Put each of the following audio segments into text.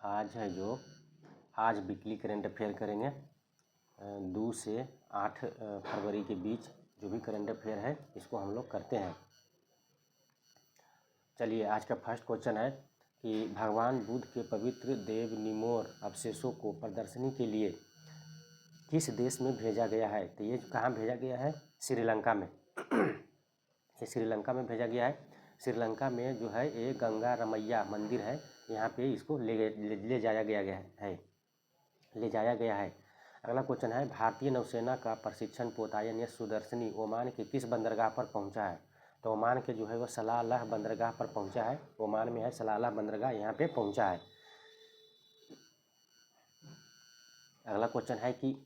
आज है जो आज वीकली करंट अफेयर करेंगे 2 से 8 फरवरी के बीच जो भी करंट अफेयर है इसको हम लोग करते हैं। चलिए आज का फर्स्ट क्वेश्चन है कि भगवान बुद्ध के पवित्र देव निमोर अवशेषों को प्रदर्शनी के लिए किस देश में भेजा गया है। तो ये कहाँ भेजा गया है? श्रीलंका में। ये श्रीलंका में भेजा गया है। श्रीलंका में जो है ये गंगा रमैया मंदिर है, यहाँ पे इसको ले जाया गया है। अगला क्वेश्चन है भारतीय नौसेना का प्रशिक्षण पोतायन या सुदर्शनी ओमान के किस बंदरगाह पर पहुंचा है। तो ओमान के जो है वो सलालाह बंदरगाह पर पहुंचा है। ओमान में है सलालाह बंदरगाह, यहाँ पे पहुंचा है। अगला क्वेश्चन है कि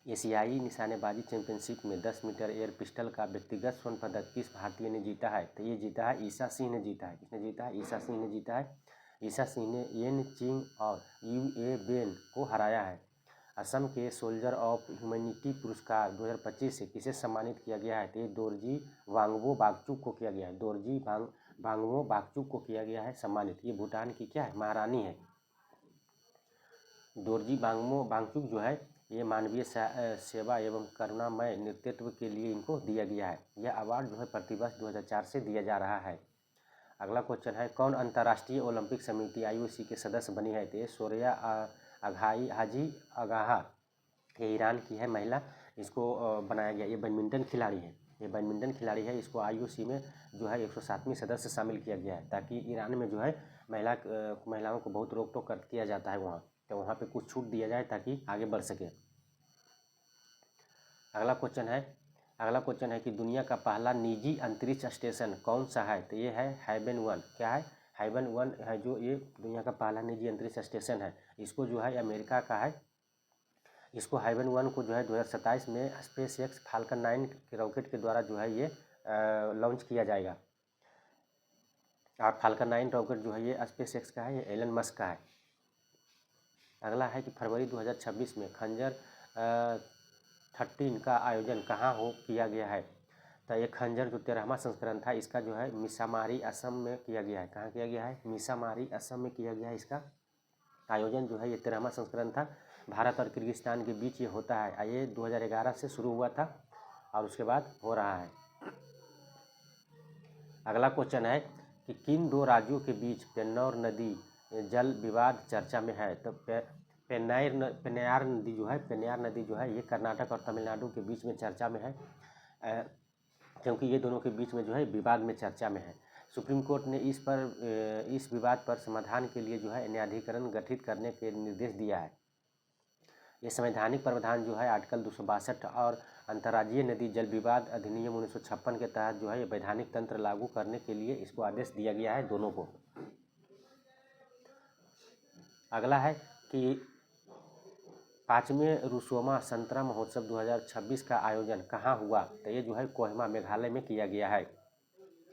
एशियाई निशानेबाजी चैंपियनशिप में 10 मीटर एयर पिस्टल का व्यक्तिगत स्वर्ण पदक किस भारतीय ने जीता है। तो ये जीता है ईसा सिंह ने जीता है। किसने जीता है? ईसा सिंह ने जीता है। ईसा सिंह ने येन चिंग और यूए बेन को हराया है। असम के सोल्जर ऑफ ह्यूमैनिटी पुरस्कार 2025 से किसे सम्मानित किया गया है। तो ये दोरजी वांगबो वांगचुक को किया गया है। दोरजी वांगबो वांगचुक को किया गया है सम्मानित। ये भूटान की क्या है? महारानी है। दोरजी वांगबो वांगचुक जो है ये मानवीय सेवा एवं करुणामय नेतृत्व के लिए इनको दिया गया है। यह अवार्ड जो है प्रतिवर्ष 2004 से दिया जा रहा है। अगला क्वेश्चन है कौन अंतर्राष्ट्रीय ओलंपिक समिति IOC के सदस्य बनी है। तो ये सोरिया अघाई हाजी अगाहा, ये ईरान की है महिला, इसको बनाया गया। ये बैडमिंटन खिलाड़ी है। इसको IOC में जो है 107वीं सदस्य शामिल किया गया है, ताकि ईरान में जो है महिलाओं को बहुत रोक टोक किया जाता है वहाँ, तो वहाँ पे कुछ छूट दिया जाए ताकि आगे बढ़ सके। अगला क्वेश्चन है कि दुनिया का पहला निजी अंतरिक्ष स्टेशन कौन सा है। तो ये है हाइबन 1। क्या है? हाइबन 1 है जो ये दुनिया का पहला निजी अंतरिक्ष स्टेशन है। इसको जो है अमेरिका का है। इसको हाइबन 1 को जो है 2027 में स्पेस एक्स फाल्कन 9 के रॉकेट के द्वारा जो है ये लॉन्च किया जाएगा। और फाल्कन 9 रॉकेट जो है ये स्पेस एक्स का है, ये एलन मस्क का है। अगला है कि फरवरी 2026 में खंजर 13 का आयोजन कहाँ किया गया है। तो ये खंजर जो 13वां संस्करण था इसका जो है मिसामारी असम में किया गया है। कहाँ किया गया है? मिसामारी असम में किया गया है। इसका आयोजन जो है ये 13वां संस्करण था। भारत और किर्गिस्तान के बीच ये होता है। ये 2011 से शुरू हुआ था और उसके बाद हो रहा है। अगला क्वेश्चन है कि किन दो राज्यों के बीच पेन्नौर नदी जल विवाद चर्चा में है। तो पेन्नार नदी जो है ये कर्नाटक और तमिलनाडु के बीच में चर्चा में है, क्योंकि ये दोनों के बीच में जो है विवाद में चर्चा में है। सुप्रीम कोर्ट ने इस विवाद पर समाधान के लिए जो है न्यायाधिकरण गठित करने के निर्देश दिया है। ये संवैधानिक प्रावधान जो है आर्टिकल 262 और अंतर्राज्यीय नदी जल विवाद अधिनियम 1956 के तहत जो है ये वैधानिक तंत्र लागू करने के लिए इसको आदेश दिया गया है दोनों को। अगला है कि 5वें रुसोमा संतरा महोत्सव 2026 का आयोजन कहाँ हुआ। तो ये जो है कोहिमा मेघालय में किया गया है।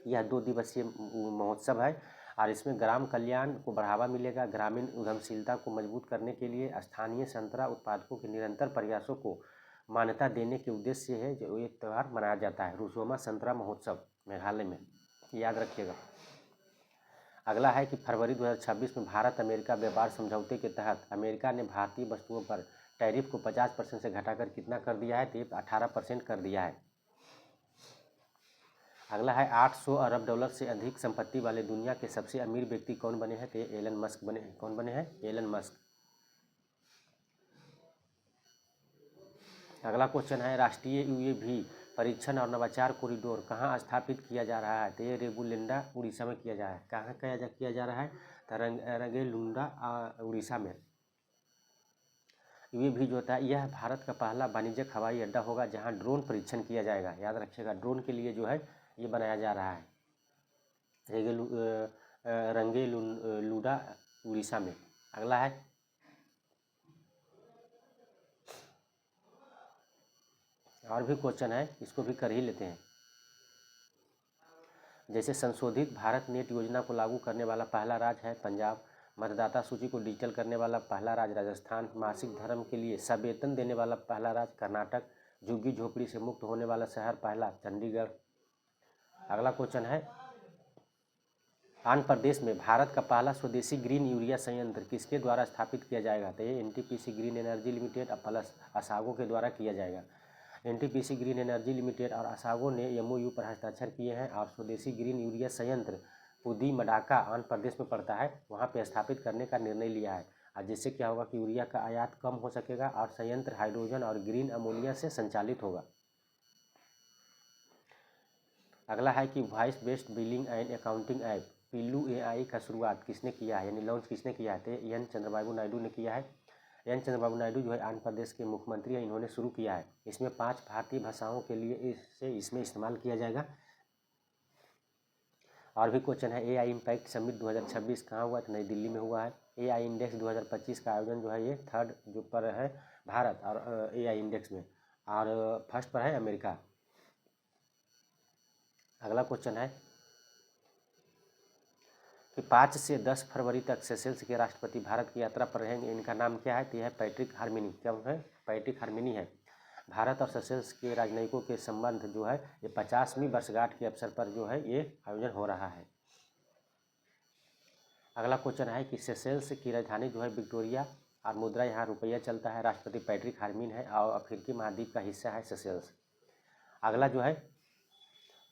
यह 2 दिवसीय महोत्सव है और इसमें ग्राम कल्याण को बढ़ावा मिलेगा। ग्रामीण उद्यमशीलता को मजबूत करने के लिए स्थानीय संतरा उत्पादकों के निरंतर प्रयासों को मान्यता देने के उद्देश्य से है जो ये त्यौहार मनाया जाता है। रुसोमा संतरा महोत्सव मेघालय में, याद रखिएगा। अगला है कि फरवरी 2026 में भारत अमेरिका व्यापार समझौते के तहत अमेरिका ने भारतीय वस्तुओं पर टैरिफ को 50% से घटाकर कितना कर दिया है। तो 18% कर दिया है। अगला है 800 अरब डॉलर से अधिक संपत्ति वाले दुनिया के सबसे अमीर व्यक्ति कौन बने हैं। तो ये एलन मस्क बने हैं। कौन बने हैं? Elon Musk. अगला क्वेश्चन है राष्ट्रीय UAV परीक्षण और नवाचार कॉरिडोर कहाँ स्थापित किया जा रहा है। तो ये रेगुलेंडा उड़ीसा में किया जा रहा है। कहाँ किया जा रहा है? तो रंगेलुंडा उड़ीसा में। UAV जो होता है यह भारत का पहला वाणिज्यिक हवाई अड्डा होगा जहाँ ड्रोन परीक्षण किया जाएगा। याद रखिएगा, ड्रोन के लिए जो है ये बनाया जा रहा है रंगेलुंडा उड़ीसा में। अगला है और भी क्वेश्चन है, इसको भी कर ही लेते हैं। जैसे संशोधित भारत नेट योजना को लागू करने वाला पहला राज्य है पंजाब। मतदाता सूची को डिजिटल करने वाला पहला राज्य राजस्थान। मासिक धर्म के लिए सवेतन देने वाला पहला राज्य कर्नाटक। झुग्गी झोपड़ी से मुक्त होने वाला शहर पहला चंडीगढ़। अगला क्वेश्चन है आंध्र प्रदेश में भारत का पहला स्वदेशी ग्रीन यूरिया संयंत्र किसके द्वारा स्थापित किया जाएगा? तो ये एनटीपीसी ग्रीन एनर्जी लिमिटेड और प्लस असागो के द्वारा किया जाएगा। एनटीपीसी ग्रीन एनर्जी लिमिटेड और असागो ने एमओयू पर हस्ताक्षर किए हैं और स्वदेशी ग्रीन यूरिया संयंत्र पुदीमडाका आंध्र प्रदेश में पड़ता है, वहाँ पे स्थापित करने का निर्णय लिया है। और जिससे क्या होगा कि यूरिया का आयात कम हो सकेगा और संयंत्र हाइड्रोजन और ग्रीन अमोनिया से संचालित होगा। अगला है कि voice based billing and accounting app पिल्लू एआई का शुरुआत किसने किया है, यानी लॉन्च किसने किया है? तो एन चंद्रबाबू नायडू ने किया है। एन चंद्रबाबू नायडू जो है आंध्र प्रदेश के मुख्यमंत्री हैं, इन्होंने शुरू किया है। इसमें 5 भारतीय भाषाओं के लिए इसमें इस्तेमाल किया जाएगा। और भी क्वेश्चन है, एआई इम्पैक्ट समिट 2026 कहाँ हुआ? तो नई दिल्ली में हुआ है। एआई इंडेक्स 2025 का आयोजन जो है ये 3rd जो पर है भारत और एआई इंडेक्स में, और फर्स्ट पर है अमेरिका। अगला क्वेश्चन है कि 5 से 10 फरवरी तक सेशेल्स के राष्ट्रपति भारत की यात्रा पर रहेंगे, इनका नाम क्या है? तो यह है पैट्रिक हार्मिनी। क्या है? पैट्रिक हार्मिनी है। भारत और सेशेल्स के राजनयिकों के संबंध जो है ये 50वीं वर्षगांठ के अवसर पर जो है ये आयोजन हो रहा है। अगला क्वेश्चन है कि सेशेल्स की राजधानी जो है विक्टोरिया और मुद्रा यहाँ रुपया चलता है। राष्ट्रपति पैट्रिक हार्मिन है और अफ्रीकी महाद्वीप का हिस्सा है सेशेल्स। अगला जो है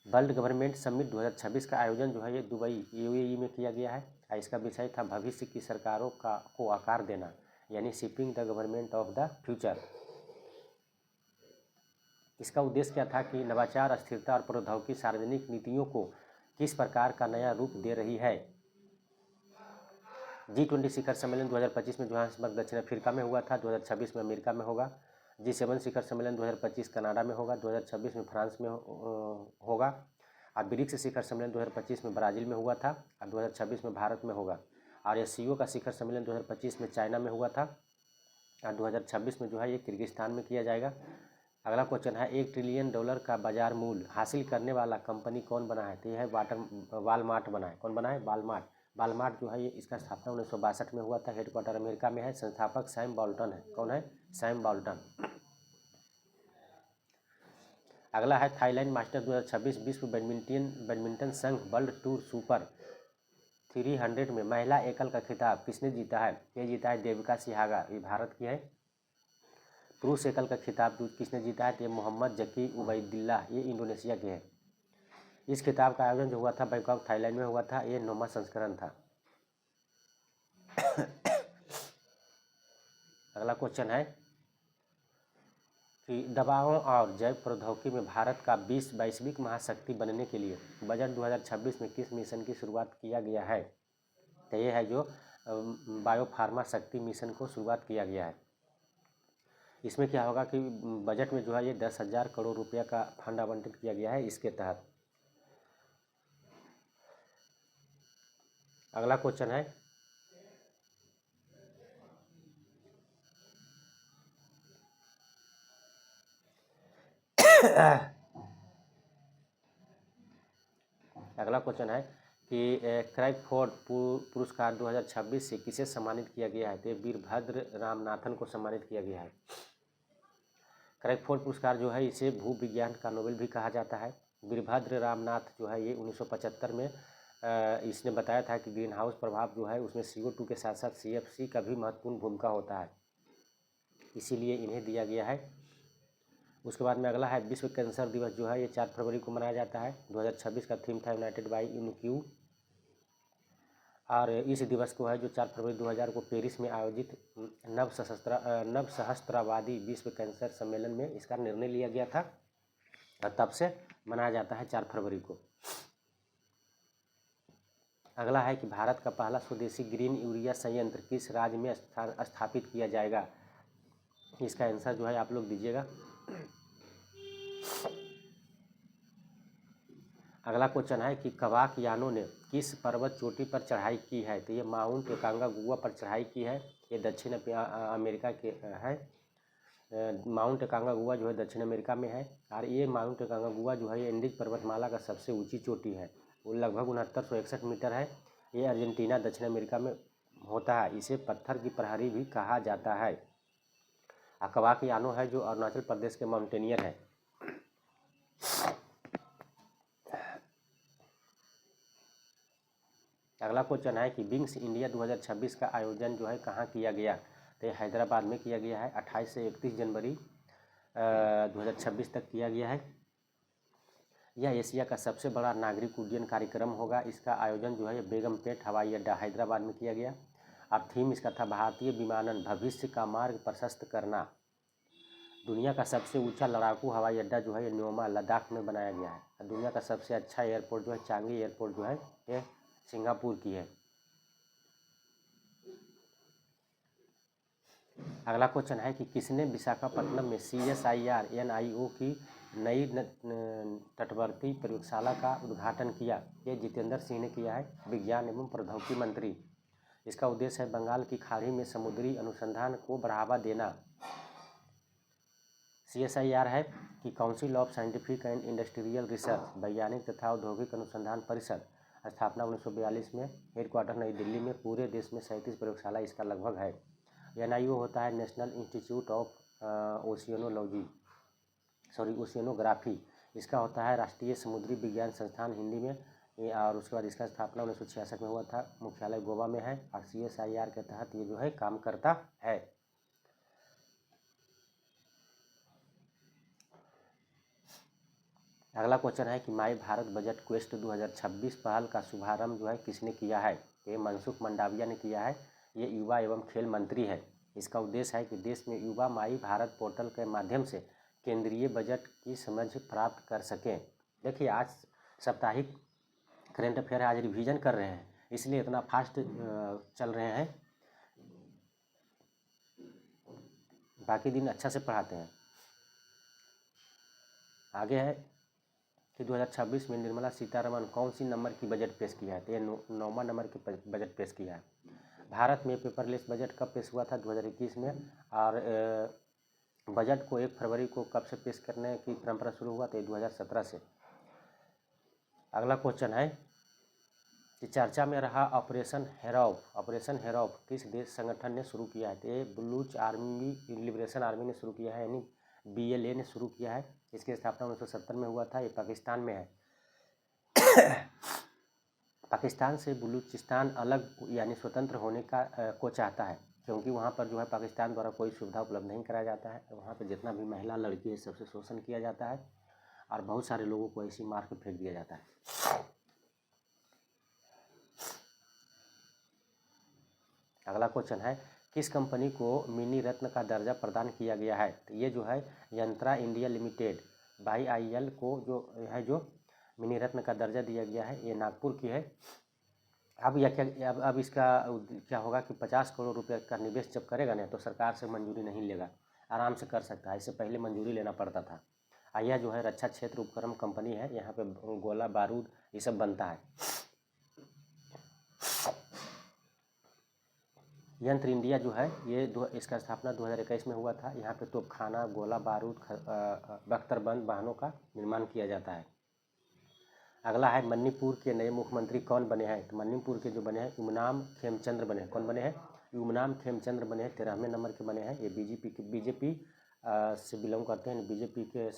वर्ल्ड गवर्नमेंट समिट 2026 का आयोजन जो है ये दुबई यूएई में किया गया है और इसका विषय था भविष्य की सरकारों को आकार देना, यानी shaping the government of the future. इसका उद्देश्य क्या था कि नवाचार, स्थिरता और प्रौद्योगिकी सार्वजनिक नीतियों को किस प्रकार का नया रूप दे रही है। G20 शिखर सम्मेलन 2025 में जोहान्सबर्ग दक्षिण अफ्रीका में हुआ था, 2026 में अमेरिका में होगा। G7 शिखर सम्मेलन 2025 कनाडा में होगा, 2026 में फ्रांस में होगा। और ब्रिक्स शिखर सम्मेलन 2025 में ब्राज़ील में हुआ था और 2026 में भारत में होगा। और एससीओ का शिखर सम्मेलन 2025 में चाइना में हुआ था और 2026 में जो है ये किर्गिस्तान में किया जाएगा। अगला क्वेश्चन है, $1 ट्रिलियन का बाजार मूल्य हासिल करने वाला कंपनी कौन बना है? तो यह है वालमार्ट बना है। कौन बना है? वालमार्ट। वालमार्ट जो है ये इसका स्थापना 1962 में हुआ था। हेडक्वार्टर अमेरिका में है। संस्थापक सैम बॉल्टन है। कौन है? Sam Bolton. अगला है थाईलैंड मास्टर 2026 विश्व बैडमिंटन संघ वर्ल्ड टूर सुपर 300 में महिला एकल का खिताब किसने जीता है? ये जीता है देविका सिहागा, ये भारत की है। पुरुष एकल का खिताब किसने जीता है? तो ये मोहम्मद जकी उबैदिल्ला, ये इंडोनेशिया के हैं। इस खिताब का आयोजन जो हुआ था बैंकॉक थाईलैंड में हुआ था। ये 9वां संस्करण था। अगला क्वेश्चन है कि दवाओं और जैव प्रौद्योगिकी में भारत का 22वीं महाशक्ति बनने के लिए बजट 2026 में किस मिशन की शुरुआत किया गया है? तो ये है जो बायोफार्मा शक्ति मिशन को शुरुआत किया गया है। इसमें क्या होगा कि बजट में जो है ये 10,000 करोड़ रुपया का फंड आवंटित किया गया है इसके तहत। अगला क्वेश्चन है अगला क्वेश्चन है कि क्रैगफोर्ड पुरस्कार 2026 से किसे सम्मानित किया गया है? तो वीरभद्र रामनाथन को सम्मानित किया गया है। क्रैगफोर्ड पुरस्कार जो है इसे भूविज्ञान का नोबेल भी कहा जाता है। वीरभद्र रामनाथ जो है ये 1975 में इसने बताया था कि ग्रीन हाउस प्रभाव जो है उसमें CO2 के साथ साथ CFC का भी महत्वपूर्ण भूमिका होता है, इसीलिए इन्हें दिया गया है। उसके बाद में अगला है विश्व कैंसर दिवस जो है ये 4 फरवरी को मनाया जाता है। 2026 का थीम था यूनाइटेड बाय इनक्यू। और इस दिवस को है जो 4 फरवरी 2000 को पेरिस में आयोजित नव सहस्त्रवादी विश्व कैंसर सम्मेलन में इसका निर्णय लिया गया था और तब से मनाया जाता है 4 फरवरी को। अगला है कि भारत का पहला स्वदेशी ग्रीन यूरिया संयंत्र किस राज्य में स्थापित किया जाएगा? इसका आंसर जो है आप लोग दीजिएगा। अगला क्वेश्चन है कि कवाकयानों ने किस पर्वत चोटी पर चढ़ाई की है? तो ये माउंट एकांगुआ पर चढ़ाई की है। ये दक्षिण अमेरिका के है। माउंट एकांगुआ जो है दक्षिण अमेरिका में है और ये माउंट एकांगुआ जो है ये एंडीज पर्वतमाला का सबसे ऊंची चोटी है। वो लगभग 6961 मीटर है। ये अर्जेंटीना दक्षिण अमेरिका में होता है। इसे पत्थर की प्रहरी भी कहा जाता है। कवाकयानो है जो अरुणाचल प्रदेश के माउंटेनियर है। अगला क्वेश्चन है कि विंग्स इंडिया 2026 का आयोजन जो है कहाँ किया गया, तो ये हैदराबाद में किया गया है। 28 से 31 जनवरी 2026 तक किया गया है। यह एशिया का सबसे बड़ा नागरिक उड्डयन कार्यक्रम होगा। इसका आयोजन जो है बेगमपेट हवाई अड्डा हैदराबाद में किया गया। अब थीम इसका था भारतीय विमानन भविष्य का मार्ग प्रशस्त करना। दुनिया का सबसे ऊंचा लड़ाकू हवाई अड्डा जो है ये न्योमा लद्दाख में बनाया गया है। दुनिया का सबसे अच्छा एयरपोर्ट जो है चांगी एयरपोर्ट जो है ये सिंगापुर की है। अगला क्वेश्चन है कि किसने विशाखापट्टनम में CSIR NIO की नई तटवर्ती प्रयोगशाला का उद्घाटन किया। ये जितेंद्र सिंह ने किया है, विज्ञान एवं प्रौद्योगिकी मंत्री। इसका उद्देश्य है बंगाल की खाड़ी में समुद्री अनुसंधान को बढ़ावा देना। CSIR है कि council of scientific and industrial research, वैज्ञानिक तथा औद्योगिक अनुसंधान परिषद। स्थापना 1942 में, हेडक्वार्टर नई दिल्ली में। पूरे देश में 37 प्रयोगशाला इसका लगभग है। NIO होता है नेशनल इंस्टीट्यूट ऑफ ओशियनोग्राफी। इसका होता है राष्ट्रीय समुद्री विज्ञान संस्थान हिंदी में। और उसके बाद इसका स्थापना 1966 में हुआ था। मुख्यालय गोवा में है और CSIR के तहत ये जो है काम करता है। अगला क्वेश्चन है कि माई भारत बजट क्वेस्ट 2026 पहल का शुभारंभ जो है किसने किया है, ये मनसुख मंडाविया ने किया है। ये युवा एवं खेल मंत्री है। इसका उद्देश्य है कि देश में युवा माई भारत पोर्टल के माध्यम से केंद्रीय बजट की समझ प्राप्त कर सकें। देखिए आज साप्ताहिक करेंट अफेयर आज रिवीजन कर रहे हैं, इसलिए इतना फास्ट चल रहे हैं। बाकी दिन अच्छा से पढ़ाते हैं। आगे है कि 2026 में निर्मला सीतारमण कौन सी नंबर की बजट पेश किया है, तो ये 9वां नंबर की बजट पेश किया है। भारत में पेपरलेस बजट कब पेश हुआ था, 2021 में। और बजट को 1 फरवरी को कब से पेश करने की परंपरा शुरू हुआ, तो 2017 से। अगला क्वेश्चन है कि चर्चा में रहा ऑपरेशन हेरॉफ किस देश संगठन ने शुरू किया है, तो ये बलूच आर्मी लिबरेशन आर्मी ने शुरू किया है, यानी BLA ने शुरू किया है। इसकी स्थापना 1970 में हुआ था। ये पाकिस्तान में है। पाकिस्तान से बलूचिस्तान अलग यानी स्वतंत्र होने का को चाहता है, क्योंकि वहाँ पर जो है पाकिस्तान द्वारा कोई सुविधा उपलब्ध नहीं कराया जाता है। वहाँ पर जितना भी महिला लड़की है सबसे शोषण किया जाता है और बहुत सारे लोगों को ऐसी मार के फेंक दिया जाता है। अगला क्वेश्चन है किस कंपनी को मिनी रत्न का दर्जा प्रदान किया गया है, तो ये जो है यंत्रा इंडिया लिमिटेड YIL को जो मिनी रत्न का दर्जा दिया गया है, ये नागपुर की है। अब इसका क्या होगा कि 50 करोड़ रुपये का निवेश जब करेगा ना तो सरकार से मंजूरी नहीं लेगा, आराम से कर सकता है। इससे पहले मंजूरी लेना पड़ता था। यह जो है रक्षा क्षेत्र उपक्रम कंपनी है, यहाँ पे गोला बारूद ये सब बनता है। यंत्र इंडिया जो है ये इसका स्थापना 2021 में हुआ था। यहाँ पे तोपखाना, गोला बारूद, बख्तरबंद वाहनों का निर्माण किया जाता है। अगला है मणिपुर के नए मुख्यमंत्री कौन बने हैं, तो मणिपुर के जो बने हैं यूमनाम खेमचंद्र बने हैं। कौन बने हैं, यूमनाम खेमचंद्र बने हैं, 13वें नंबर के बने हैं। ये बीजेपी से बिलोंग करते हैं, BJP के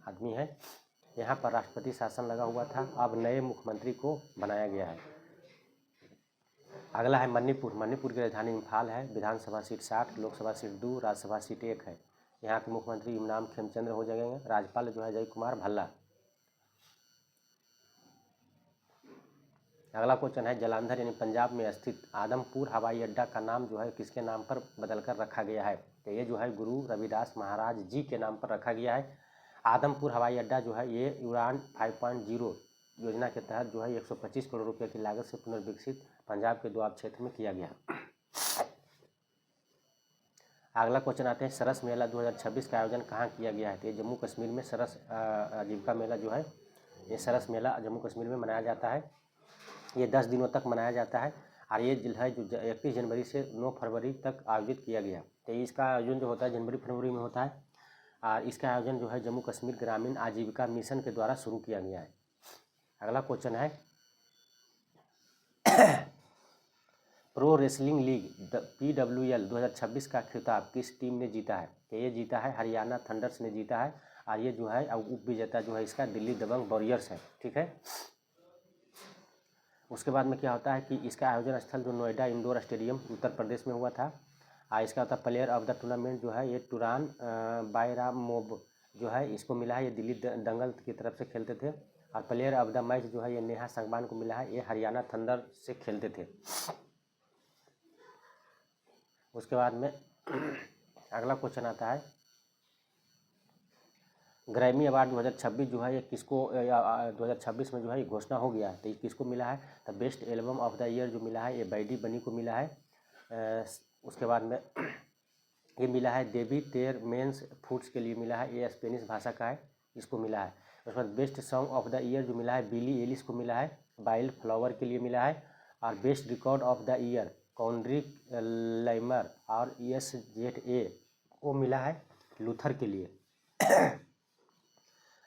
आदमी हैं। यहाँ पर राष्ट्रपति शासन लगा हुआ था, अब नए मुख्यमंत्री को बनाया गया है। अगला है मणिपुर की राजधानी इम्फाल है। विधानसभा सीट 60, लोकसभा सीट 2, राज्यसभा सीट 1 है। यहाँ के मुख्यमंत्री यूमनाम खेमचंद्र हो जाएंगे। राज्यपाल जो है जय कुमार भल्ला। अगला क्वेश्चन है जालंधर यानी पंजाब में स्थित आदमपुर हवाई अड्डा का नाम जो है किसके नाम पर बदलकर रखा गया है, तो ये जो है गुरु रविदास महाराज जी के नाम पर रखा गया है। आदमपुर हवाई अड्डा जो है ये उड़ान 5.0 योजना के तहत जो है 125 करोड़ रुपये की लागत से पुनर्विकसित पंजाब के दोआब क्षेत्र में किया गया। अगला क्वेश्चन आते हैं सरस मेला 2026 का आयोजन कहाँ किया गया है, तो ये जम्मू कश्मीर में सरस आजीविका मेला जो है ये सरस मेला जम्मू कश्मीर में मनाया जाता है। ये 10 दिनों तक मनाया जाता है और ये जो है 31 जनवरी से 9 फरवरी तक आयोजित किया गया। तो इसका आयोजन जो होता है जनवरी फरवरी में होता है और इसका आयोजन जो है जम्मू कश्मीर ग्रामीण आजीविका मिशन के द्वारा शुरू किया गया है। अगला क्वेश्चन है प्रो रेसलिंग लीग PWL 2026 का खिताब किस टीम ने जीता है, तो ये जीता है हरियाणा थंडर्स ने जीता है और ये जो है उप विजेता जो है इसका दिल्ली दबंग वॉरियर्स है। ठीक है। उसके बाद में क्या होता है कि इसका आयोजन स्थल जो नोएडा इंडोर स्टेडियम उत्तर प्रदेश में हुआ था। इसका होता है प्लेयर ऑफ द टूर्नामेंट जो है ये टूरान बायरामोव जो है इसको मिला है, ये दिल्ली दंगल की तरफ से खेलते थे। और प्लेयर ऑफ द मैच जो है ये नेहा संगवान को मिला है, ये हरियाणा थंडर से खेलते थे। उसके बाद में अगला क्वेश्चन आता है ग्रैमी अवार्ड 2026 जो है ये किसको 2026 में जो है ये घोषणा हो गया है, तो ये किसको मिला है? तो best album of the year जो मिला है ये बैडी बनी को मिला है। उसके बाद में ये मिला है देवी तेर मेंस फूड्स के लिए मिला है, ये स्पेनिश भाषा का है, इसको मिला है। उसके बाद best song of the year जो मिला है बिली एलिस को मिला है, वाइल्ड फ्लावर के लिए मिला है। और best record of the year Kendrick Lamar और SZA को मिला है लूथर के लिए।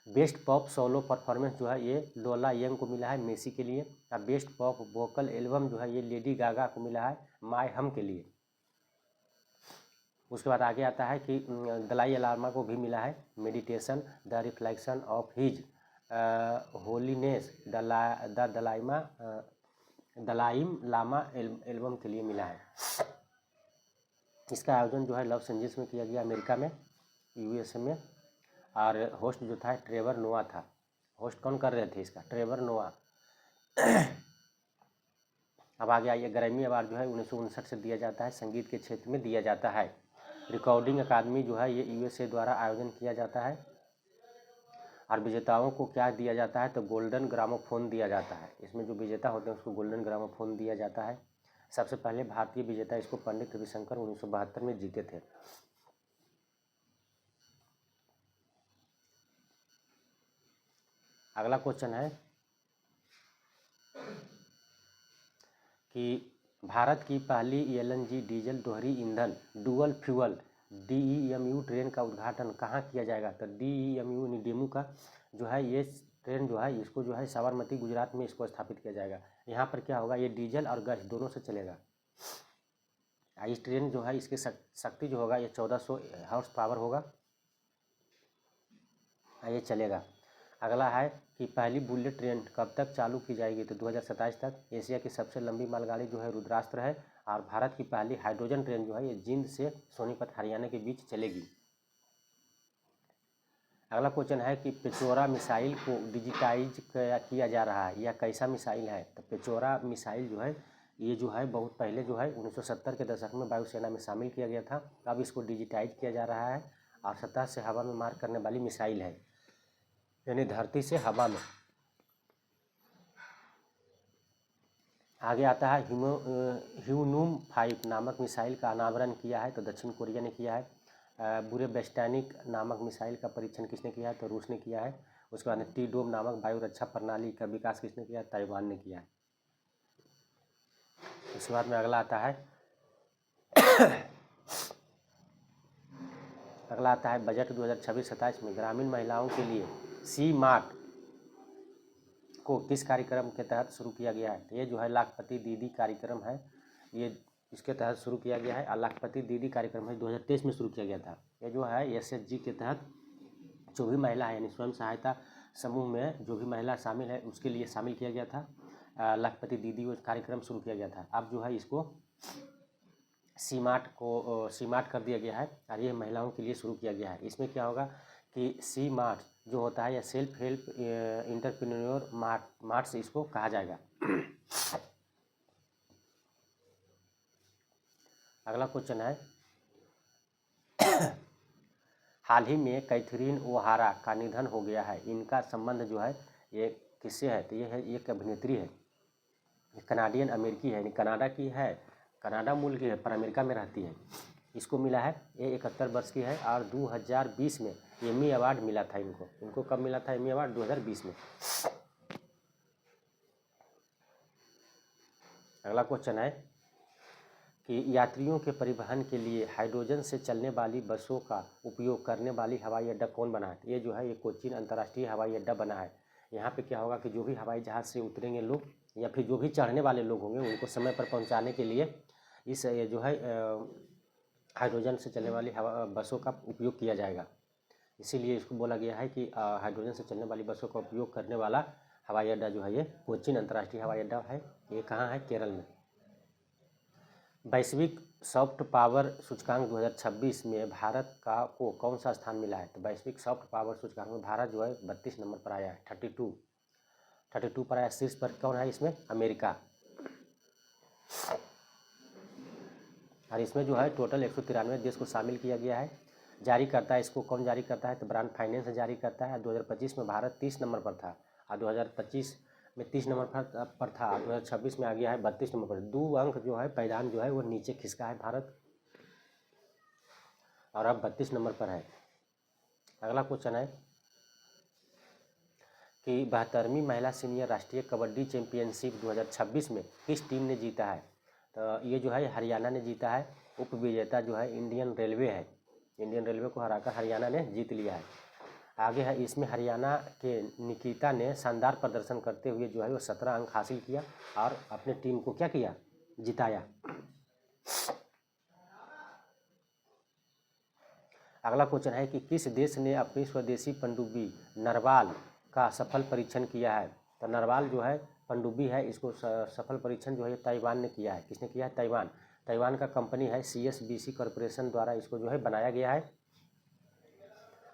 बेस्ट पॉप सोलो परफॉर्मेंस जो है ये लोला यंग को मिला है मेसी के लिए। और बेस्ट पॉप वोकल एल्बम जो है ये लेडी गागा को मिला है माय हम के लिए। उसके बाद आगे आता है कि दलाई लामा को भी मिला है meditation the reflection of his holiness the Dalai Lama album के लिए मिला है। इसका आयोजन जो है लॉस एंजल्स में किया गया अमेरिका में, USA में। और होस्ट जो था ट्रेवर नोआ था। होस्ट कौन कर रहे थे इसका? ट्रेवर नोआ। अब आगे आइए, ग्रैमी अवार्ड जो है 1959 से दिया जाता है, संगीत के क्षेत्र में दिया जाता है। रिकॉर्डिंग अकादमी जो है ये USA द्वारा आयोजन किया जाता है। और विजेताओं को क्या दिया जाता है? तो गोल्डन ग्रामोफोन दिया जाता है। इसमें जो विजेता होते हैं उसको गोल्डन ग्रामोफोन दिया जाता है। सबसे पहले भारतीय विजेता इसको पंडित रविशंकर 1972 में जीते थे। अगला क्वेश्चन है कि भारत की पहली LNG डीजल दोहरी ईंधन डुअल फ्यूल DEMU ट्रेन का उद्घाटन कहाँ किया जाएगा? तो DEMU डेमू का जो है ये ट्रेन जो है इसको जो है साबरमती गुजरात में इसको स्थापित किया जाएगा। यहाँ पर क्या होगा, ये डीजल और गैस दोनों से चलेगा। इस ट्रेन जो है इसकी शक्ति जो होगा ये 1400 हॉर्स पावर होगा, ये चलेगा। अगला है कि पहली बुलेट ट्रेन कब तक चालू की जाएगी? तो 2027 तक। एशिया की सबसे लंबी मालगाड़ी जो है रुद्रास्त्र है। और भारत की पहली हाइड्रोजन ट्रेन जो है ये जींद से सोनीपत हरियाणा के बीच चलेगी। अगला क्वेश्चन है कि पेचोरा मिसाइल को डिजिटाइज किया जा रहा है, यह कैसा मिसाइल है? तो पेचोरा मिसाइल जो है ये जो है बहुत पहले जो है 1970 के दशक में वायुसेना में शामिल किया गया था। अब इसको डिजिटाइज किया जा रहा है और सतह से हवा में मार करने वाली मिसाइल है, यानी धरती से हवा में। आगे आता है ह्यूनूम 5 नामक मिसाइल का अनावरण किया है, तो दक्षिण कोरिया ने किया है। बुरेवेस्टैनिक नामक मिसाइल का परीक्षण किसने किया है? तो रूस ने किया है। उसके बाद टी डोम नामक वायु रक्षा प्रणाली का विकास किसने किया है? ताइवान ने किया है। उसके बाद में अगला आता है बजट 2026-27 में ग्रामीण महिलाओं के लिए सी मार्ट को किस कार्यक्रम के तहत शुरू किया गया है? तो ये जो है लाखपति दीदी कार्यक्रम है, ये इसके तहत शुरू किया गया है। और लाखपति दीदी कार्यक्रम है 2023 में शुरू किया गया था। ये जो है SHG के तहत जो भी महिला है यानी स्वयं सहायता समूह में जो भी महिला शामिल है उसके लिए शामिल किया गया था। लाखपति दीदी वो कार्यक्रम शुरू किया गया था। अब जो है इसको सीमार्ट कर दिया गया है और ये महिलाओं के लिए शुरू किया गया है। इसमें क्या होगा कि सीमार्ट जो होता है या सेल्फ हेल्प इंटरप्रेन्योर मार्ट से इसको कहा जाएगा। अगला क्वेश्चन है हाल ही में कैथरीन ओहारा का निधन हो गया है, इनका संबंध जो है ये किससे है? तो ये है एक अभिनेत्री है, कनाडियन अमेरिकी है, यानी कनाडा की है, कनाडा मूल की है पर अमेरिका में रहती है। इसको मिला है, ये 71 वर्ष की है और 2020 में एमी अवार्ड मिला था इनको कब मिला था एमी अवार्ड? 2020 में। अगला क्वेश्चन है कि यात्रियों के परिवहन के लिए हाइड्रोजन से चलने वाली बसों का उपयोग करने वाली हवाई अड्डा कौन बना है? ये जो है ये कोचीन अंतर्राष्ट्रीय हवाई अड्डा बना है। यहाँ पे क्या होगा कि जो भी हवाई जहाज़ से उतरेंगे लोग या फिर जो भी चढ़ने वाले लोग होंगे उनको समय पर पहुँचाने के लिए इस जो है हाइड्रोजन से चलने वाली बसों का उपयोग किया जाएगा। इसीलिए इसको बोला गया है कि हाइड्रोजन से चलने वाली बसों का उपयोग करने वाला हवाई अड्डा जो है ये कोचीन अंतर्राष्ट्रीय हवाई अड्डा है। ये कहाँ है? केरल में। वैश्विक सॉफ्ट पावर सूचकांक 2026 में भारत को कौन सा स्थान मिला है? तो वैश्विक सॉफ्ट पावर सूचकांक में भारत जो है 32 नंबर पर आया है। 32 पर आया। शीर्ष पर कौन है इसमें? अमेरिका। और इसमें जो है टोटल 193 देश को शामिल किया गया है। जारी करता है इसको कौन जारी करता है? तो ब्रांड फाइनेंस जारी करता है। 2025 में भारत 30 नंबर पर था और 2025 में 30 नंबर पर था। 2026 में आ गया है 32 नंबर पर। 2 अंक जो है पैदान जो है वो नीचे खिसका है भारत और अब 32 नंबर पर है। अगला क्वेश्चन है कि 72वीं महिला सीनियर राष्ट्रीय कबड्डी चैंपियनशिप 2026 में किस टीम ने जीता है? तो ये जो है हरियाणा ने जीता है। उप विजेता जो है इंडियन रेलवे है। इंडियन रेलवे को हराकर हरियाणा ने जीत लिया है। आगे है इसमें हरियाणा के निकिता ने शानदार प्रदर्शन करते हुए जो है वो 17 अंक हासिल किया और अपने टीम को क्या किया? जिताया। अगला क्वेश्चन है कि किस देश ने अपनी स्वदेशी पनडुब्बी नरवाल का सफल परीक्षण किया है? तो नरवाल जो है पनडुब्बी है, इसको सफल परीक्षण जो है ताइवान ने किया है। किसने किया है? ताइवान का कंपनी है CSBC कॉरपोरेशन द्वारा इसको जो है बनाया गया है।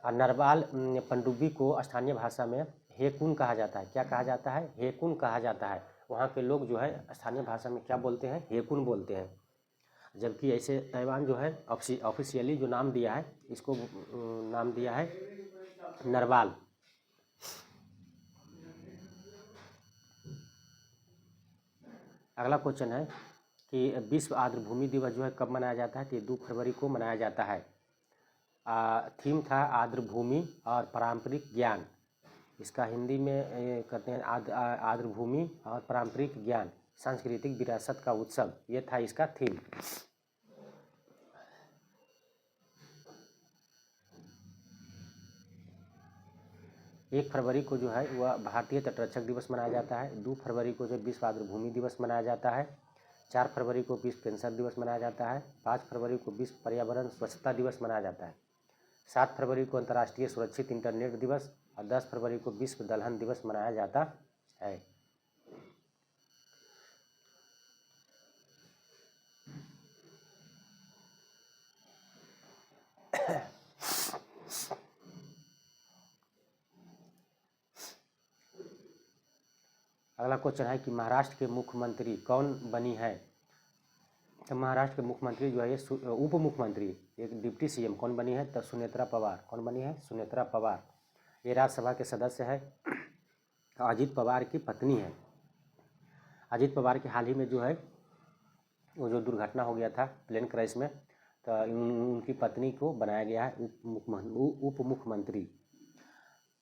और नरवाल पनडुब्बी को स्थानीय भाषा में हेकुन कहा जाता है। क्या कहा जाता है? हेकुन कहा जाता है। वहाँ के लोग जो है स्थानीय भाषा में क्या बोलते हैं? हेकुन बोलते हैं। जबकि ऐसे ताइवान जो है ऑफिशियली जो नाम दिया है इसको नाम दिया है नरवाल। अगला क्वेश्चन है कि विश्व आर्द्रभूमि दिवस जो है कब मनाया जाता है? तो ये 2 फरवरी को मनाया जाता है। थीम था आर्द्रभूमि और पारंपरिक ज्ञान। इसका हिंदी में कहते हैं आर्द्रभूमि और पारंपरिक ज्ञान सांस्कृतिक विरासत का उत्सव, ये था इसका थीम। एक फरवरी को जो है वह भारतीय तटरक्षक दिवस मनाया जाता है। 2 फरवरी को जो विश्व आर्द्रभूमि दिवस मनाया जाता है। 4 फरवरी को विश्व कैंसर दिवस मनाया जाता है। 5 फरवरी को विश्व पर्यावरण स्वच्छता दिवस मनाया जाता है। 7 फरवरी को अंतर्राष्ट्रीय सुरक्षित इंटरनेट दिवस और 10 फरवरी को विश्व दलहन दिवस मनाया जाता है। अगला क्वेश्चन है कि महाराष्ट्र के मुख्यमंत्री कौन बनी है? तो महाराष्ट्र के मुख्यमंत्री जो है ये उप मुख्यमंत्री एक डिप्टी CM कौन बनी है? तो सुनेत्रा पवार। कौन बनी है? सुनेत्रा पवार। ये राज्यसभा के सदस्य है। अजित पवार की पत्नी है। अजित पवार के हाल ही में जो है वो जो दुर्घटना हो गया था प्लेन क्रैश में, तो उनकी पत्नी को बनाया गया है उप मुख्यमंत्री।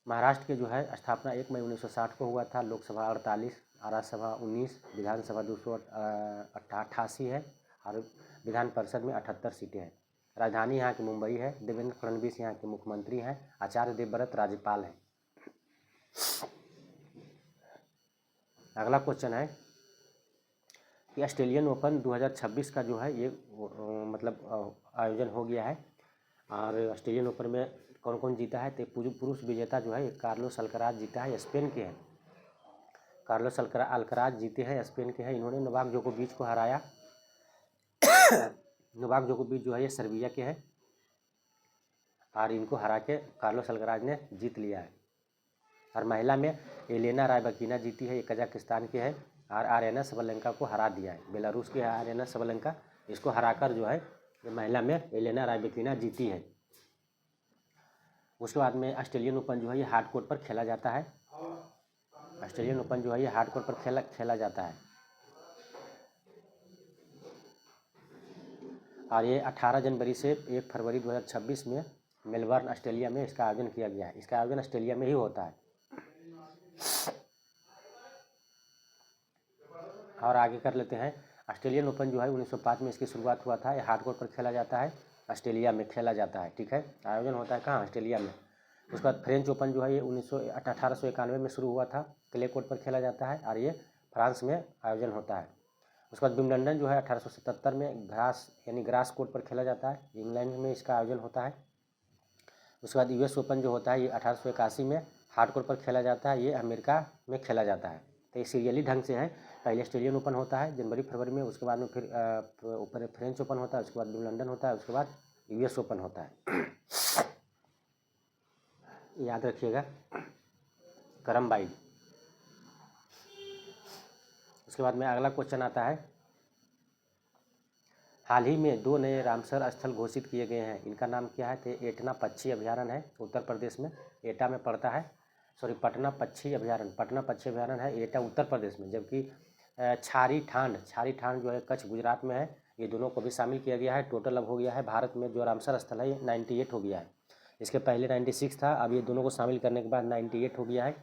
महाराष्ट्र के जो है स्थापना 1 मई 1960 को हुआ था। लोकसभा 48, राज्यसभा 19, विधानसभा 288 है और विधान परिषद में 78 सीटें हैं। राजधानी यहाँ की मुंबई है। देवेंद्र फडणवीस यहाँ के मुख्यमंत्री हैं। आचार्य देवव्रत राज्यपाल हैं। अगला क्वेश्चन है कि ऑस्ट्रेलियन ओपन 2026 का जो है ये मतलब आयोजन हो गया है और ऑस्ट्रेलियन ओपन में कौन कौन जीता है? तो पुरुष विजेता जो है कार्लोस अल्कराज जीता है, स्पेन के हैं। कार्लोस अल्कराज जीते हैं, स्पेन के हैं। इन्होंने नोवाक जोकोविच को हराया। नोवाक जोकोविच जो है ये सर्बिया के हैं और इनको हरा के कार्लोस अल्कराज ने जीत लिया है। और महिला में एलेना रायबकीना जीती है, ये कजाकिस्तान के हैं और आर्यना सबलेंका को हरा दिया है। बेलारूस की आर्यना सबलेंका, इसको हराकर जो है ये महिला में एलेना रायबकीना जीती है। उसके बाद में ऑस्ट्रेलियन ओपन जो है ये हार्ड कोर्ट पर खेला जाता है। ऑस्ट्रेलियन ओपन जो है ये हार्ड कोर्ट पर खेला जाता है और ये 18 जनवरी से 1 फरवरी 2026 में मेलबर्न ऑस्ट्रेलिया में इसका आयोजन किया गया है। इसका आयोजन ऑस्ट्रेलिया में ही होता है। और आगे कर लेते हैं। ऑस्ट्रेलियन ओपन जो है 1905 में इसकी शुरुआत हुआ था। ये हार्ड कोर्ट पर खेला जाता है, ऑस्ट्रेलिया में खेला जाता है। ठीक है, आयोजन होता है कहाँ? ऑस्ट्रेलिया में। उसके बाद फ्रेंच ओपन जो है ये 1891 में शुरू हुआ था, क्ले कोर्ट पर खेला जाता है और ये फ्रांस में आयोजन होता है। उसके बाद विंबलडन जो है 1877 में ग्रास कोर्ट पर खेला जाता है, इंग्लैंड में इसका आयोजन होता है। उसके बाद US ओपन जो होता है ये 1881 में हार्डकोर पर खेला जाता है, ये अमेरिका में खेला जाता है। तो ये सीरियली ढंग से है, पहले ऑस्ट्रेलियन ओपन होता है जनवरी फरवरी में, उसके बाद में फिर ऊपर फ्रेंच ओपन होता है, उसके बाद विंबलडन होता है, उसके बाद यूएस ओपन होता है। याद रखिएगा करमबाइड। उसके बाद में अगला क्वेश्चन आता है, हाल ही में 2 नए रामसर स्थल घोषित किए गए हैं, इनका नाम क्या है? तो एटना पक्षी अभयारण्य है, उत्तर प्रदेश में एटा में पड़ता है, सॉरी पटना पक्षी अभयारण्य है, एटा उत्तर प्रदेश में। जबकि छारी ठाण जो है कच्छ गुजरात में है। ये दोनों को भी शामिल किया गया है। टोटल अब हो गया है भारत में जो रामसर स्थल है ये 98 हो गया है। इसके पहले 96 था, अब ये दोनों को शामिल करने के बाद 98 हो गया है।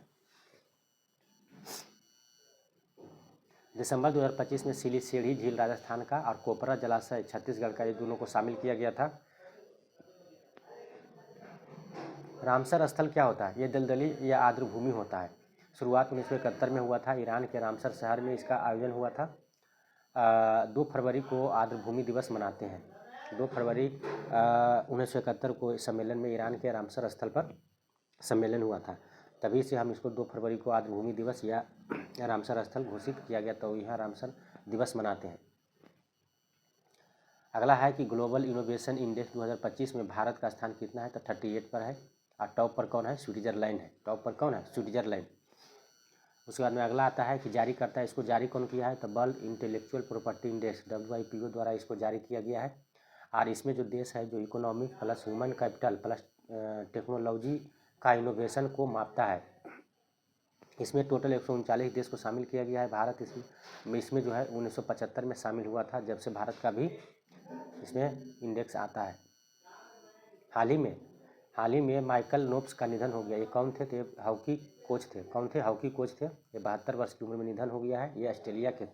दिसंबर 2025 में सीढ़ी झील राजस्थान का और कोपरा जलाशय छत्तीसगढ़ का, ये दोनों को शामिल किया गया था। रामसर स्थल क्या होता है? ये दलदली या आर्द्रभूमि होता है। शुरुआत 1971 में हुआ था, ईरान के रामसर शहर में इसका आयोजन हुआ था। 2 फरवरी को आर्द्रभूमि दिवस मनाते हैं। 2 फरवरी 1971 को सम्मेलन में ईरान के रामसर स्थल पर सम्मेलन हुआ था, तभी से हम इसको 2 फरवरी को आर्द्रभूमि दिवस या रामसर स्थल घोषित किया गया, तो यहाँ रामसर दिवस मनाते हैं। अगला है कि ग्लोबल इनोवेशन इंडेक्स 2025 में भारत का स्थान कितना है? तो 38 पर है। और टॉप पर कौन है? स्विट्जरलैंड है। टॉप पर कौन है? स्विट्जरलैंड। उसके बाद में अगला आता है कि जारी करता है, इसको जारी कौन किया है? तो world intellectual property index WIPO द्वारा इसको जारी किया गया है। और इसमें जो देश है जो economic plus human capital plus technology का इनोवेशन को मापता है। इसमें टोटल 139 देश को शामिल किया गया है। भारत इसमें जो है 1975 में शामिल हुआ था, जब से भारत का भी इसमें इंडेक्स आता है। हाल ही में माइकल नोप्स का निधन हो गया। ये कौन थे? तो ये हॉकी कोच थे। कौन थे? हॉकी कोच थे। ये 72 वर्ष की उम्र में निधन हो गया है। ये ऑस्ट्रेलिया के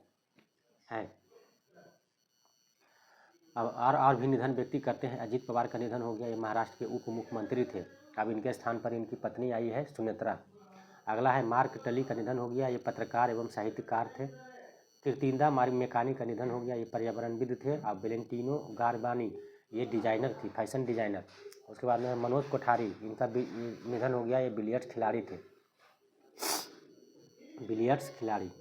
हैं। अब और भी निधन व्यक्ति करते हैं। अजीत पवार का निधन हो गया, ये महाराष्ट्र के उप मुख्यमंत्री थे। अब इनके स्थान पर इनकी पत्नी आई है सुनेत्रा। अगला है मार्क टली का निधन हो गया, ये पत्रकार एवं साहित्यकार थे। तिरतिंदा मेकानी का निधन हो गया, ये पर्यावरणविद थे। और वेलेंटिनो गारबानी ये डिजाइनर थी, फैशन डिजाइनर। उसके बाद में मनोज कोठारी, इनका निधन हो गया, ये बिलियर्ड्स खिलाड़ी थे, बिलियर्ड्स खिलाड़ी।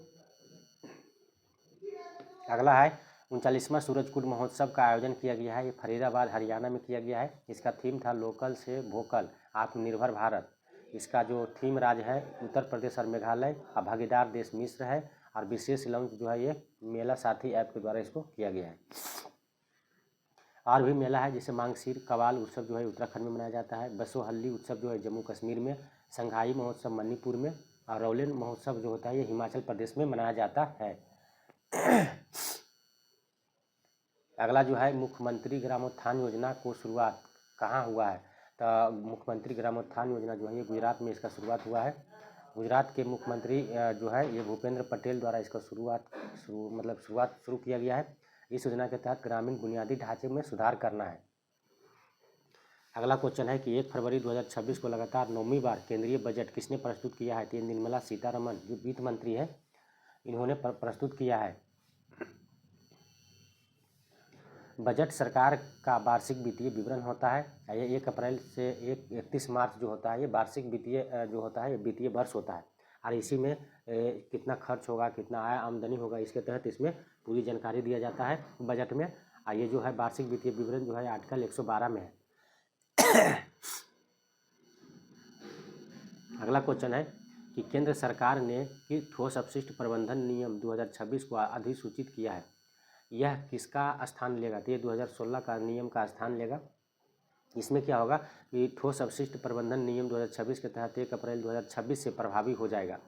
अगला है 39वां सूरजकुंड महोत्सव का आयोजन किया गया है, ये फरीदाबाद हरियाणा में किया गया है। इसका थीम था लोकल से वोकल, आत्मनिर्भर भारत। इसका जो थीम राज्य है उत्तर प्रदेश और मेघालय, और भागीदार देश मिस्र है। और विशेष लॉन्च जो है ये मेला साथी ऐप के द्वारा इसको किया गया है। और भी मेला है, जैसे मांगसीर कवाल उत्सव जो है उत्तराखंड में मनाया जाता है। बसोहल्ली उत्सव जो है जम्मू कश्मीर में, संघाई महोत्सव मणिपुर में, और रौलेन महोत्सव जो होता है ये हिमाचल प्रदेश में मनाया जाता है। अगला जो है मुख्यमंत्री ग्रामोत्थान योजना को शुरुआत कहाँ हुआ है? तो मुख्यमंत्री ग्रामोत्थान योजना जो है ये गुजरात में इसका शुरुआत हुआ है। गुजरात के मुख्यमंत्री जो है ये भूपेंद्र पटेल द्वारा इसका शुरुआत शुरू किया गया है। इस योजना के तहत ग्रामीण बुनियादी ढांचे में सुधार करना है। अगला क्वेश्चन है कि 1 फरवरी 2026 को लगातार 9वीं बार केंद्रीय बजट किसने प्रस्तुत किया है? तो ये निर्मला सीतारमण जो वित्त मंत्री है, इन्होंने प्रस्तुत किया है। बजट सरकार का वार्षिक वित्तीय विवरण होता है। ये 1 अप्रैल से 31 मार्च जो होता है ये वार्षिक वित्तीय जो होता है ये वित्तीय वर्ष होता है। और इसी में कितना खर्च होगा, कितना आय आमदनी होगा, इसके तहत इसमें पूरी जानकारी दिया जाता है बजट में। और ये जो है वार्षिक वित्तीय विवरण जो है आर्टिकल 112 में है। अगला क्वेश्चन है कि केंद्र सरकार ने कि ठोस अपशिष्ट प्रबंधन नियम 2026 को अधिसूचित किया है, यह किसका स्थान लेगा? तो ये 2016 का नियम का स्थान लेगा। इसमें क्या होगा कि ठोस अपशिष्ट प्रबंधन नियम 2026 के तहत 1 अप्रैल 2026 से प्रभावी हो जाएगा।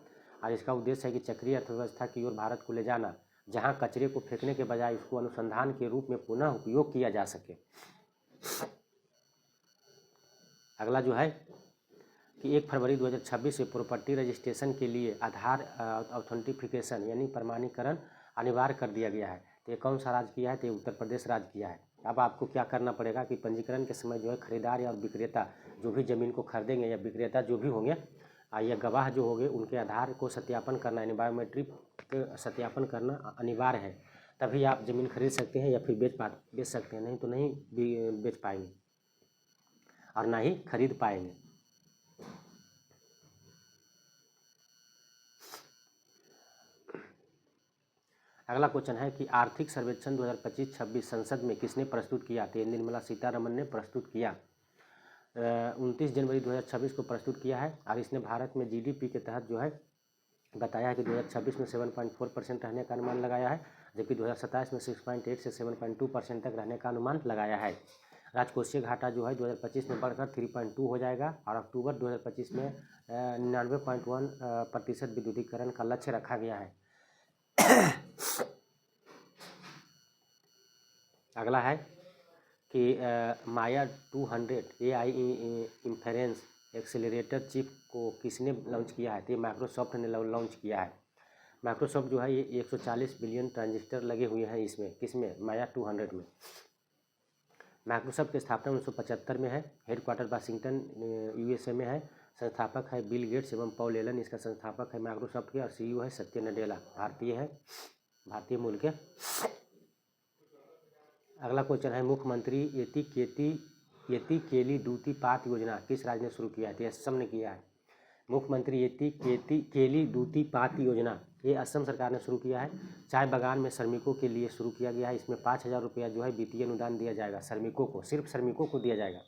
और इसका उद्देश्य है कि चक्रीय अर्थव्यवस्था की ओर भारत को ले जाना, जहां कचरे को फेंकने के बजाय उसको अनुसंधान के रूप में पुनः उपयोग किया जा सके। अगला जो है कि 1 फरवरी 2026 से प्रॉपर्टी रजिस्ट्रेशन के लिए आधार ऑथेंटिफिकेशन यानी प्रमाणीकरण अनिवार्य कर दिया गया है। तो ये कौन सा राज्य किया है? तो ये उत्तर प्रदेश राज्य किया है। अब आपको क्या करना पड़ेगा कि पंजीकरण के समय जो है खरीदार या विक्रेता जो भी ज़मीन को खरीदेंगे या विक्रेता जो भी होंगे या गवाह जो होंगे उनके आधार को सत्यापन करना यानी बायोमेट्रिक सत्यापन करना अनिवार्य है। तभी आप ज़मीन खरीद सकते हैं या फिर बेच सकते हैं, नहीं तो नहीं बेच पाएंगे और ना ही खरीद पाएंगे। अगला क्वेश्चन है कि आर्थिक सर्वेक्षण 2025-26 संसद में किसने प्रस्तुत किया? तो ये निर्मला सीतारमण ने प्रस्तुत किया। 29 जनवरी 2026 को प्रस्तुत किया है और इसने भारत में जीडीपी के तहत जो है बताया है कि 2026 में 7.4% रहने का अनुमान लगाया है, जबकि 2027 में 6.8 से 7.2% तक रहने का अनुमान लगाया है। राजकोषीय घाटा जो है 2025 में बढ़कर 3.2 हो जाएगा और अक्टूबर 2025 में 99.1% विद्युतीकरण का लक्ष्य रखा गया है। अगला है कि माया 200 AI इन्फेरेंस एक्सेलरेटर चिप को किसने लॉन्च किया है? तो ये माइक्रोसॉफ्ट ने लॉन्च किया है। माइक्रोसॉफ्ट जो है ये 140 बिलियन ट्रांजिस्टर लगे हुए हैं इसमें, किसमें? माया 200 में। माइक्रोसॉफ्ट की स्थापना 1975 में है। हेडक्वार्टर वाशिंगटन USA में है। संस्थापक है बिल गेट्स एवं पॉल एलन इसका संस्थापक है माइक्रोसॉफ्ट के, और CEO है सत्य नडेला, भारतीय है, भारतीय मूल के। अगला क्वेश्चन है मुख्यमंत्री येतिकेली दूतीपात योजना किस राज्य ने शुरू किया है? तो असम ने किया है। मुख्यमंत्री येतिकेली दूतीपात योजना ये असम सरकार ने शुरू किया है। चाय बागान में श्रमिकों के लिए शुरू किया गया है। इसमें 5,000 रुपया जो है वित्तीय अनुदान दिया जाएगा श्रमिकों को, सिर्फ श्रमिकों को दिया जाएगा।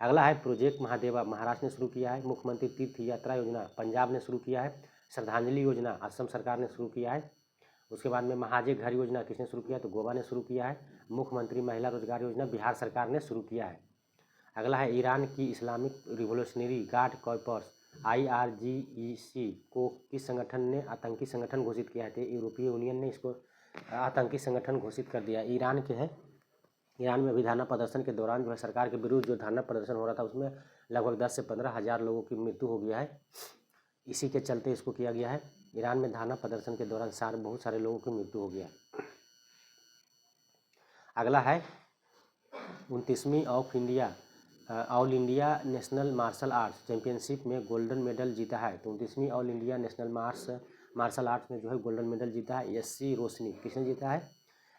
अगला है प्रोजेक्ट महादेवा महाराष्ट्र ने शुरू किया है। मुख्यमंत्री तीर्थ यात्रा योजना पंजाब ने शुरू किया है। श्रद्धांजलि योजना असम सरकार ने शुरू किया है। उसके बाद में महाजय घर योजना किसने शुरू किया? तो गोवा ने शुरू किया है। मुख्यमंत्री महिला रोजगार योजना बिहार सरकार ने शुरू किया है। अगला है ईरान की Islamic revolutionary guard corps IRGC को किस संगठन ने आतंकी संगठन घोषित किया है? तो यूरोपीय यूनियन ने इसको आतंकी संगठन घोषित कर दिया। ईरान के है। ईरान में अभी धरना प्रदर्शन के दौरान जो है सरकार के विरुद्ध जो धरना प्रदर्शन हो रहा था उसमें लगभग 10 से 15 हज़ार लोगों की मृत्यु हो गया है। इसी के चलते इसको किया गया है। ईरान में धरना प्रदर्शन के दौरान बहुत सारे लोगों की मृत्यु हो गया। अगला है 29वीं all India national martial arts championship में गोल्डन मेडल जीता है। तो 29वीं all India national martial arts में जो है गोल्डन मेडल जीता है SC रोशनी। किसने जीता है?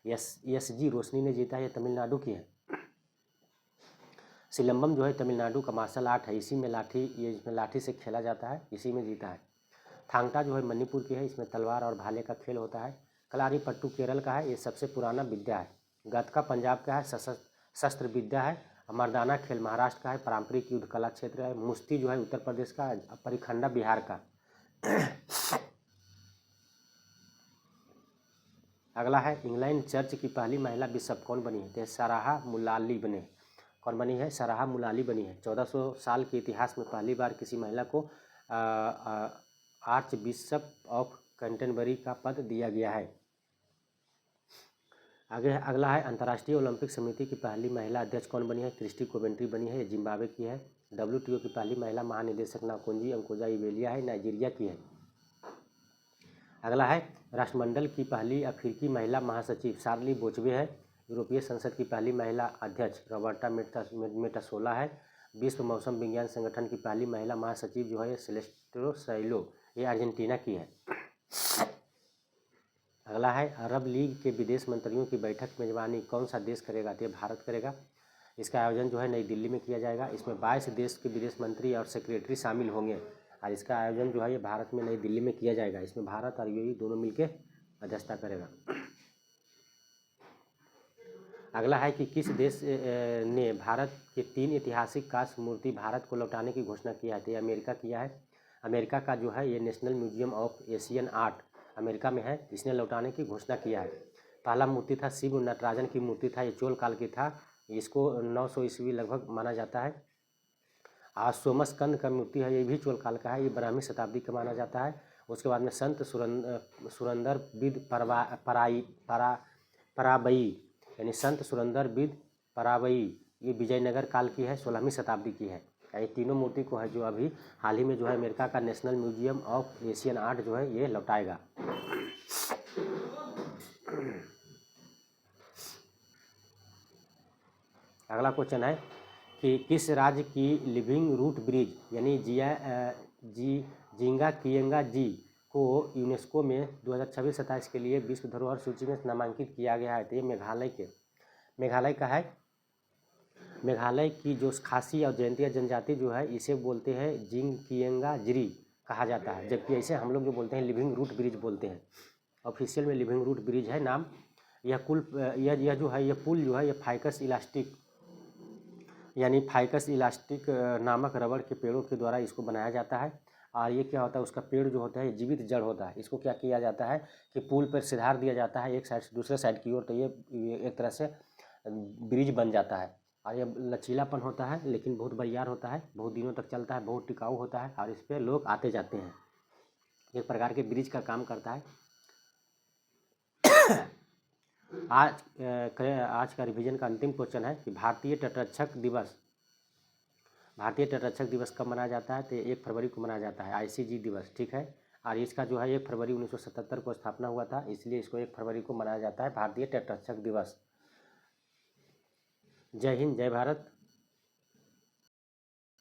SG रोशनी ने जीता है। ये तमिलनाडु की है। सिलंबम जो है तमिलनाडु का मार्शल आर्ट है। इसी में इसमें लाठी से खेला जाता है, इसी में जीता है। थांगटा जो है मणिपुर की है। इसमें तलवार और भाले का खेल होता है। कलारी पट्टू केरल का है। ये सबसे पुराना विद्या है। गतका पंजाब का है, शस्त्र विद्या है। मर्दाना खेल महाराष्ट्र का है, पारंपरिक युद्ध कला क्षेत्र है। मुश्ती जो है उत्तर प्रदेश का है, परिखंडा बिहार का। अगला है इंग्लैंड चर्च की पहली महिला बिशप कौन बनी है? तो सराह मुलाली बने। कौन बनी है? सराह मुलाली बनी है। 1400 साल के इतिहास में पहली बार किसी महिला को आर्च बिशप ऑफ कैंटरबरी का पद दिया गया है। आगे अगला है अंतर्राष्ट्रीय ओलंपिक समिति की पहली महिला अध्यक्ष कौन बनी है? क्रिस्टी कोवेंट्री बनी है। ये जिम्बाब्वे की है। WTO की पहली महिला महानिदेशक नाकोंजी अंकोजा-इवेलिया है, नाइजीरिया की है। अगला है राष्ट्रमंडल की पहली अफ्रीकी महिला महासचिव शार्ली बोचवे है। यूरोपीय संसद की पहली महिला अध्यक्ष रॉबर्टा मेटासोला है। विश्व मौसम विज्ञान संगठन की पहली महिला महासचिव जो है सेलेस्टो सैलो, ये अर्जेंटीना की है। अगला है अरब लीग के विदेश मंत्रियों की बैठक मेजबानी कौन सा देश करेगा? तो ये भारत करेगा। इसका आयोजन जो है नई दिल्ली में किया जाएगा। इसमें 22 देश के विदेश मंत्री और सेक्रेटरी शामिल होंगे और इसका आयोजन जो है ये भारत में नई दिल्ली में किया जाएगा। इसमें भारत और UAE दोनों मिलकर अध्यक्षता करेगा। अगला है कि किस देश ने भारत के 3 ऐतिहासिक कांस्य मूर्ति भारत को लौटाने की घोषणा किया है? तो ये अमेरिका किया है। अमेरिका का जो है ये national museum of Asian art America में है, इसने लौटाने की घोषणा किया है। पहला मूर्ति था शिव नटराजन की मूर्ति था। ये चोल काल की था। इसको 900 ईस्वी लगभग माना जाता है। आज सोमस्कंद का मूर्ति है, ये भी चोल काल का है। ये 12वीं शताब्दी का माना जाता है। उसके बाद में संत सुरंदर बिद पराबई यानी संत सुरंदर बिद पराबई, ये विजयनगर काल की है, 16वीं शताब्दी की है। ये तीनों मूर्ति को है जो अभी हाल ही में जो है अमेरिका का national museum of Asian art जो है ये लौटाएगा। अगला क्वेश्चन है कि किस राज्य की लिविंग रूट ब्रिज यानी जिंगा कियंगा जी को यूनेस्को में 2026-27 के लिए विश्व धरोहर सूची में नामांकित किया गया है? तो ये मेघालय का है। मेघालय की जो खासी और जयंतिया जनजाति जो है इसे बोलते हैं जिंग कियंगा जिरी कहा जाता है, जबकि ऐसे हम लोग जो बोलते हैं लिविंग रूट ब्रिज बोलते हैं। ऑफिशियल में लिविंग रूट ब्रिज है नाम। यह जो है, ये पुल जो है, ये फाइकस इलास्टिक यानी फाइकस इलास्टिक नामक रबड़ के पेड़ों के द्वारा इसको बनाया जाता है। और ये क्या होता है, उसका पेड़ जो होता है जीवित जड़ होता है। इसको क्या किया जाता है कि पुल पर सिधार दिया जाता है एक साइड से दूसरे साइड की ओर, तो ये एक तरह से ब्रिज बन जाता है। और ये लचीलापन होता है, लेकिन बहुत बरियार होता है, बहुत दिनों तक चलता है, बहुत टिकाऊ होता है, और इस पर लोग आते जाते हैं। एक प्रकार के ब्रिज का काम करता है। आज का रिवीजन का अंतिम क्वेश्चन है कि भारतीय तटरक्षक दिवस कब मनाया जाता है? तो 1 फरवरी को मनाया जाता है, आईसीजी दिवस, ठीक है। और इसका जो है 1 फरवरी 1977 को स्थापना हुआ था, इसलिए इसको 1 फरवरी को मनाया जाता है भारतीय तटरक्षक दिवस। जय हिंद, जय भारत।